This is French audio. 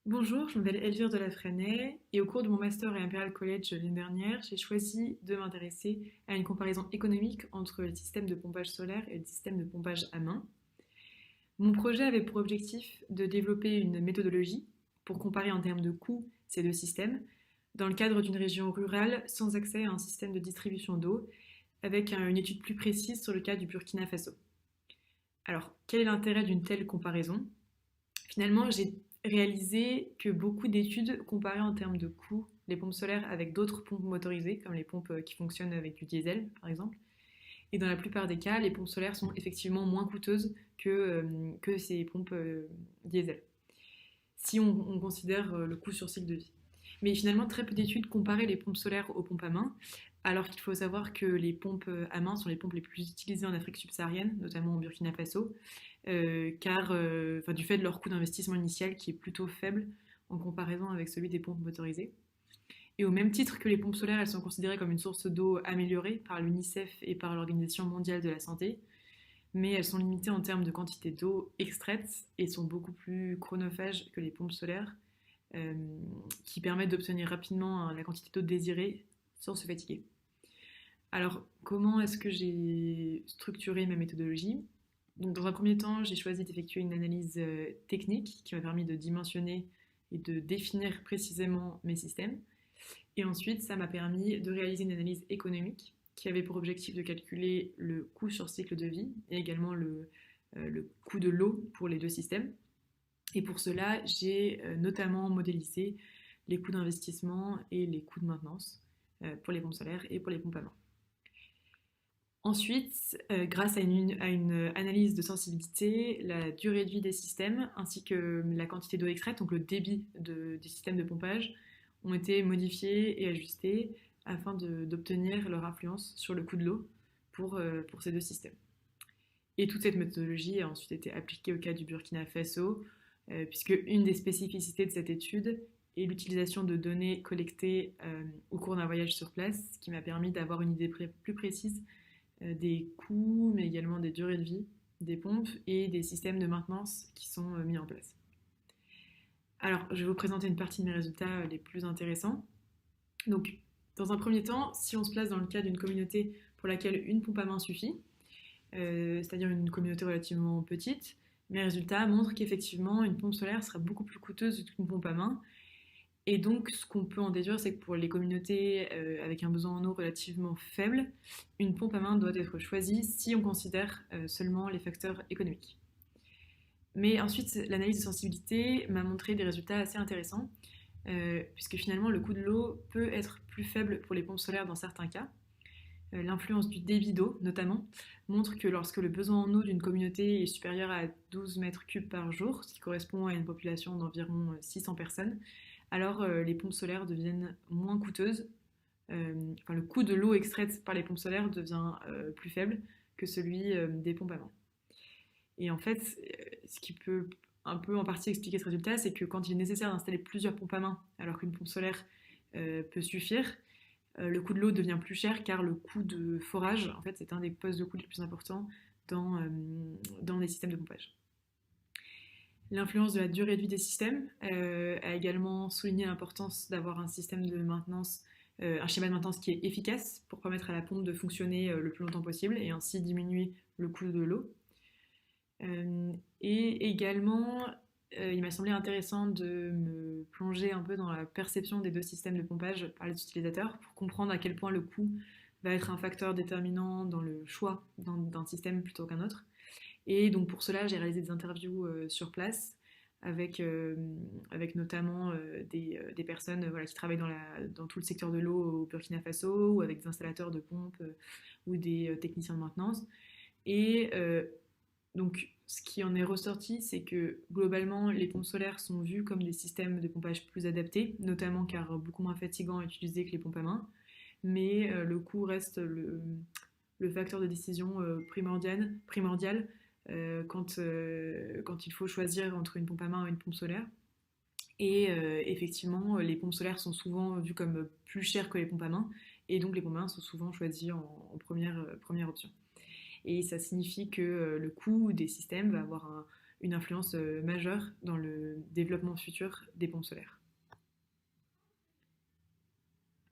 Bonjour, je m'appelle Elvire de la Freinet et au cours de mon master à Imperial College l'année dernière, j'ai choisi de m'intéresser à une comparaison économique entre le système de pompage solaire et le système de pompage à main. Mon projet avait pour objectif de développer une méthodologie pour comparer en termes de coûts ces deux systèmes dans le cadre d'une région rurale sans accès à un système de distribution d'eau, avec une étude plus précise sur le cas du Burkina Faso. Alors, quel est l'intérêt d'une telle comparaison? Finalement, j'ai réalisé que beaucoup d'études comparaient en termes de coûts les pompes solaires avec d'autres pompes motorisées, comme les pompes qui fonctionnent avec du diesel, par exemple. Et dans la plupart des cas, les pompes solaires sont effectivement moins coûteuses que ces pompes diesel, si on considère le coût sur cycle de vie. Mais finalement, très peu d'études comparaient les pompes solaires aux pompes à main, alors qu'il faut savoir que les pompes à main sont les pompes les plus utilisées en Afrique subsaharienne, notamment au Burkina Faso, car du fait de leur coût d'investissement initial qui est plutôt faible en comparaison avec celui des pompes motorisées. Et au même titre que les pompes solaires, elles sont considérées comme une source d'eau améliorée par l'UNICEF et par l'Organisation mondiale de la santé, mais elles sont limitées en termes de quantité d'eau extraite et sont beaucoup plus chronophages que les pompes solaires, euh, qui permettent d'obtenir rapidement la quantité d'eau désirée sans se fatiguer. Alors, comment est-ce que j'ai structuré ma méthodologie? Donc, dans un premier temps, j'ai choisi d'effectuer une analyse technique qui m'a permis de dimensionner et de définir précisément mes systèmes. Et ensuite, ça m'a permis de réaliser une analyse économique qui avait pour objectif de calculer le coût sur cycle de vie et également le coût de l'eau pour les deux systèmes. Et pour cela, j'ai notamment modélisé les coûts d'investissement et les coûts de maintenance pour les pompes solaires et pour les pompes à main. Ensuite, grâce à une analyse de sensibilité, la durée de vie des systèmes ainsi que la quantité d'eau extraite, donc le débit des systèmes de pompage, ont été modifiés et ajustés afin d'obtenir leur influence sur le coût de l'eau pour ces deux systèmes. Et toute cette méthodologie a ensuite été appliquée au cas du Burkina Faso, puisque une des spécificités de cette étude est l'utilisation de données collectées au cours d'un voyage sur place, ce qui m'a permis d'avoir une idée plus précise des coûts, mais également des durées de vie des pompes et des systèmes de maintenance qui sont mis en place. Alors, je vais vous présenter une partie de mes résultats les plus intéressants. Donc, dans un premier temps, si on se place dans le cas d'une communauté pour laquelle une pompe à main suffit, c'est-à-dire une communauté relativement petite, mes résultats montrent qu'effectivement, une pompe solaire sera beaucoup plus coûteuse qu'une pompe à main. Et donc, ce qu'on peut en déduire, c'est que pour les communautés avec un besoin en eau relativement faible, une pompe à main doit être choisie si on considère seulement les facteurs économiques. Mais ensuite, l'analyse de sensibilité m'a montré des résultats assez intéressants, puisque finalement, le coût de l'eau peut être plus faible pour les pompes solaires dans certains cas. L'influence du débit d'eau, notamment, montre que lorsque le besoin en eau d'une communauté est supérieur à 12 mètres cubes par jour, ce qui correspond à une population d'environ 600 personnes, alors les pompes solaires deviennent moins coûteuses. Le coût de l'eau extraite par les pompes solaires devient plus faible que celui des pompes à main. Et en fait, ce qui peut un peu en partie expliquer ce résultat, c'est que quand il est nécessaire d'installer plusieurs pompes à main, alors qu'une pompe solaire peut suffire, le coût de l'eau devient plus cher car le coût de forage, en fait, c'est un des postes de coût les plus importants dans les systèmes de pompage. L'influence de la durée de vie des systèmes a également souligné l'importance d'avoir un système de maintenance, un schéma de maintenance qui est efficace pour permettre à la pompe de fonctionner le plus longtemps possible et ainsi diminuer le coût de l'eau. Et également, il m'a semblé intéressant de me plonger un peu dans la perception des deux systèmes de pompage par les utilisateurs pour comprendre à quel point le coût va être un facteur déterminant dans le choix d'un système plutôt qu'un autre. Et donc pour cela, j'ai réalisé des interviews sur place avec notamment des personnes qui travaillent dans tout le secteur de l'eau au Burkina Faso, ou avec des installateurs de pompes ou des techniciens de maintenance. Et donc ce qui en est ressorti, c'est que globalement, les pompes solaires sont vues comme des systèmes de pompage plus adaptés, notamment car beaucoup moins fatigants à utiliser que les pompes à main. Mais le coût reste le facteur de décision primordial quand il faut choisir entre une pompe à main et une pompe solaire. Et effectivement, les pompes solaires sont souvent vues comme plus chères que les pompes à main, et donc les pompes à main sont souvent choisies en première option. Et ça signifie que le coût des systèmes va avoir une influence majeure dans le développement futur des pompes solaires.